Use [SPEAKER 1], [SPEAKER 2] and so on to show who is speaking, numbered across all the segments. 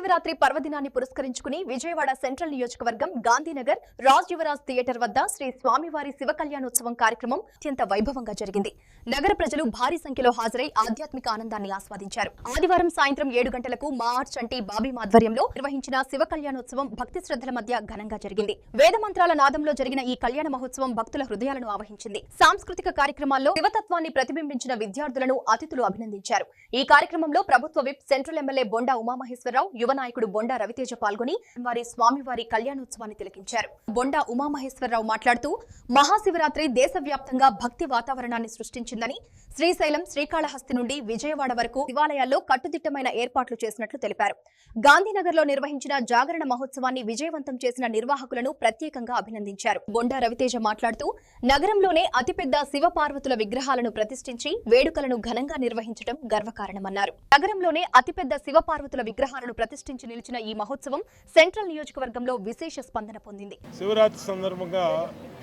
[SPEAKER 1] మహాశివరాత్రి పర్వదినాన్ని పురస్కరించుకుని విజయవాడ సెంట్రల్ నియోజకవర్గం గాంధీనగర్ రాజ్ యువరాజ్ థియేటర్ వద్ద శ్రీ స్వామివారి శివ కళ్యాణోత్సవం కార్యక్రమం అత్యంత వైభవంగా జరిగింది. నగర ప్రజలు భారీ సంఖ్యలో హాజరై ఆధ్యాత్మిక ఆనందాన్ని ఆస్వాదించారు. ఆదివారం సాయంత్రం 7 గంటలకు మా ఆర్ట్ చంటి బాబీ ఆధ్వర్యంలో నిర్వహించిన శివ కళ్యాణోత్సవం భక్తి శ్రద్ధల మధ్య ఘనంగా జరిగింది. వేద మంత్రాల నాదంలో జరిగిన ఈ కళ్యాణ మహోత్సవం భక్తుల హృదయాలను ఆవహించింది. సాంస్కృతిక కార్యక్రమాల్లో శివతత్వాన్ని ప్రతిబింబించిన విద్యార్థులను అతిథులు అభినందించారు. ఈ కార్యక్రమంలో ప్రభుత్వ whip central MLA Bonda Umamaheswararao, యువ నాయకుడు బొండా రవితేజ పాల్గొని స్వామివారి కళ్యాణోత్సవాన్ని తిలకించారు. బొండా ఉమామహేశ్వరరావు మాట్లాడుతూ మహాశివరాత్రి దేశవ్యాప్తంగా భక్తి వాతావరణాన్ని సృష్టించిందని, శ్రీశైలం, శ్రీకాళహస్తి నుండి విజయవాడ వరకు శివాలయాల్లో కట్టుదిట్టమైన ఏర్పాట్లు చేసినట్లు తెలిపారు. గాంధీనగర్లో నిర్వహించిన జాగరణ మహోత్సవాన్ని విజయవంతం చేసిన నిర్వాహకులను ప్రత్యేకంగా అభినందించారు. బొండా రవితేజ మాట్లాడుతూ నగరంలోనే అతిపెద్ద శివపార్వతుల విగ్రహాలను ప్రతిష్ఠించి వేడుకలను ఘనంగా నిర్వహించడం గర్వకారణమన్నారు. నగరంలోనే అతిపెద్ద శివపార్వతుల విగ్రహాలను ప్రతిష్ఠించి నిలిచిన ఈ మహోత్సవం సెంట్రల్ నియోజకవర్గంలో విశేష స్పందన పొందింది.
[SPEAKER 2] శివరాత్రి సందర్భంగా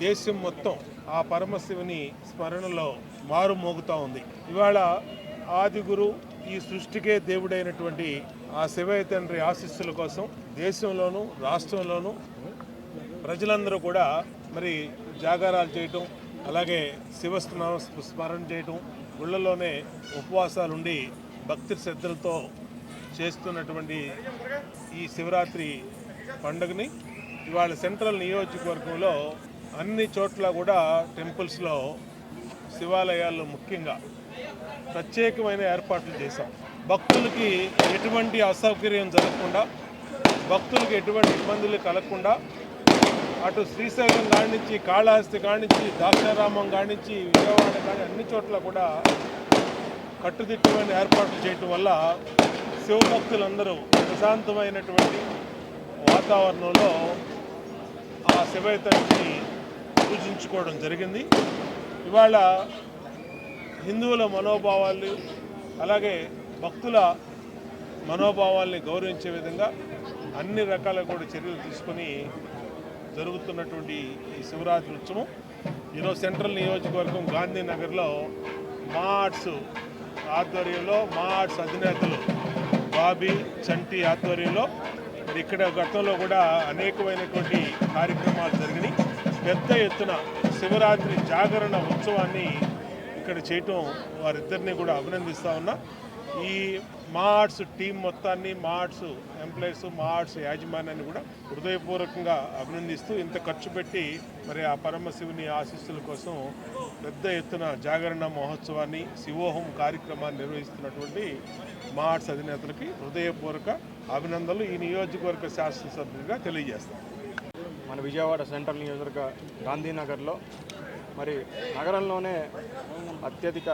[SPEAKER 2] దేశం మొత్తం ఆ పరమశివుని స్మరణలో మారుమోగుతా ఉంది. ఇవాళ ఆదిగురు, ఈ సృష్టికే దేవుడైనటువంటి ఆ శివయ్య తండ్రి ఆశీస్సుల కోసం దేశంలోనూ రాష్ట్రంలోనూ ప్రజలందరూ కూడా మరి జాగారాలు చేయటం, అలాగే స్మరణ చేయటం, గుళ్ళలోనే ఉపవాసాలుండి భక్తి శ్రద్ధలతో చేస్తున్నటువంటి ఈ శివరాత్రి పండుగని ఇవాళ సెంట్రల్ నియోజకవర్గంలో అన్ని చోట్ల కూడా టెంపుల్స్లో, శివాలయాల్లో ముఖ్యంగా ప్రత్యేకమైన ఏర్పాట్లు చేశాం. భక్తులకి ఎటువంటి అసౌకర్యం జరగకుండా, భక్తులకి ఎటువంటి ఇబ్బందులు కలగకుండా అటు శ్రీశైలం కాడి నుంచి, కాళహస్తి కాడి నుంచి, దాక్షారామం కాడి నుంచి, విజయవాడ కానీ అన్ని చోట్ల కూడా కట్టుదిట్టమైన ఏర్పాట్లు చేయటం వల్ల శివభక్తులందరూ ప్రశాంతమైనటువంటి వాతావరణంలో ఆ శివయ్య తండ్రిని పూజించుకోవడం జరిగింది. ఇవాళ హిందువుల మనోభావాలు, అలాగే భక్తుల మనోభావాల్ని గౌరవించే విధంగా అన్ని రకాల కూడా చర్యలు తీసుకొని జరుగుతున్నటువంటి ఈ శివరాత్రి ఉత్సవం ఈరోజు సెంట్రల్ నియోజకవర్గం గాంధీనగర్లో మా ఆర్ట్స్ ఆధ్వర్యంలో, మా ఆర్ట్స్ అధినేతలు బాబీ, చంటి ఆధ్వర్యంలో మరి ఇక్కడ గతంలో కూడా అనేకమైనటువంటి కార్యక్రమాలు జరిగినాయి. పెద్ద ఎత్తున శివరాత్రి జాగరణ ఉత్సవాన్ని ఇక్కడ చేయటం వారిద్దరిని కూడా అభినందిస్తూ ఉన్నా. ఈ మా ఆర్ట్స్ టీం మొత్తాన్ని, మా ఆర్ట్స్ ఎంప్లాయీస్, మా ఆర్ట్స్ యాజమాన్యాన్ని కూడా హృదయపూర్వకంగా అభినందిస్తూ ఇంత ఖర్చు పెట్టి మరి ఆ పరమశివుని ఆశీస్సుల కోసం పెద్ద ఎత్తున జాగరణ మహోత్సవాన్ని, శివోహం కార్యక్రమాన్ని నిర్వహిస్తున్నటువంటి మా ఆర్ట్స్ అధినేతలకి హృదయపూర్వక అభినందనలు ఈ నియోజకవర్గ శాసనసభ్యులుగా తెలియజేస్తాం.
[SPEAKER 3] మన విజయవాడ సెంట్రల్ నియోజకవర్గ గాంధీనగర్లో మరి నగరంలోనే అత్యధిక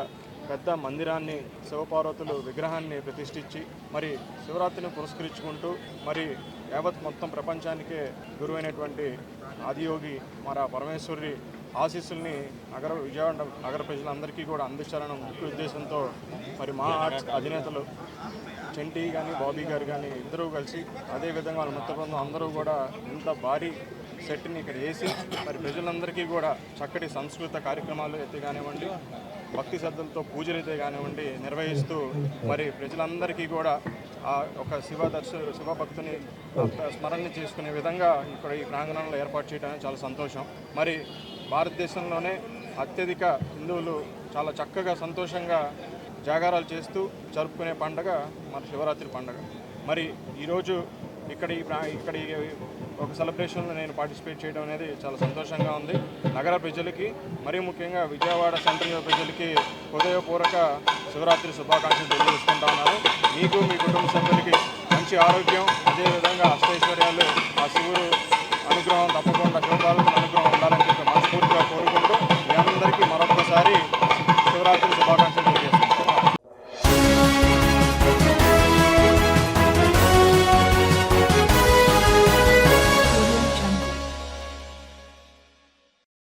[SPEAKER 3] పెద్ద మందిరాన్ని, శివపార్వతులు విగ్రహాన్ని ప్రతిష్ఠించి మరి శివరాత్రిని పురస్కరించుకుంటూ మరి యావత్ మొత్తం ప్రపంచానికే గురువైనటువంటి ఆదియోగి మన పరమేశ్వరి ఆశీస్సుల్ని విజయవాడ నగర ప్రజలందరికీ కూడా అందించాలన్న ముఖ్య ఉద్దేశంతో మరి మా ఆర్ట్స్ అధినేతలు చంటి కానీ, బాబీ గారు కానీ ఇద్దరూ కలిసి, అదేవిధంగా వాళ్ళ మిత్ర బృందం అందరూ కూడా ఇంత భారీ సెట్ని ఇక్కడ వేసి మరి ప్రజలందరికీ కూడా చక్కటి సంస్కృత కార్యక్రమాలు అయితే కానివ్వండి, భక్తి శ్రద్ధలతో పూజలు అయితే కానివ్వండి నిర్వహిస్తూ మరి ప్రజలందరికీ కూడా ఒక శివభక్తుని స్మరణ చేసుకునే విధంగా ఇక్కడ ఈ ప్రాంగణంలో ఏర్పాటు చేయడం చాలా సంతోషం. మరి భారతదేశంలోనే అత్యధిక హిందువులు చాలా చక్కగా సంతోషంగా జాగారాలు చేస్తూ జరుపుకునే పండుగ మన శివరాత్రి పండుగ. మరి ఈరోజు ఇక్కడ ఒక సెలబ్రేషన్లో నేను పార్టిసిపేట్ చేయడం అనేది చాలా సంతోషంగా ఉంది. నగర ప్రజలకి, మరీ ముఖ్యంగా విజయవాడ సెంట్రల్ ప్రజలకి హృదయపూర్వక శివరాత్రి శుభాకాంక్షలు తెలియజేసుకుంటా ఉన్నాను. మీకు, మీ కుటుంబ సభ్యులకి మంచి ఆరోగ్యం, అదేవిధంగా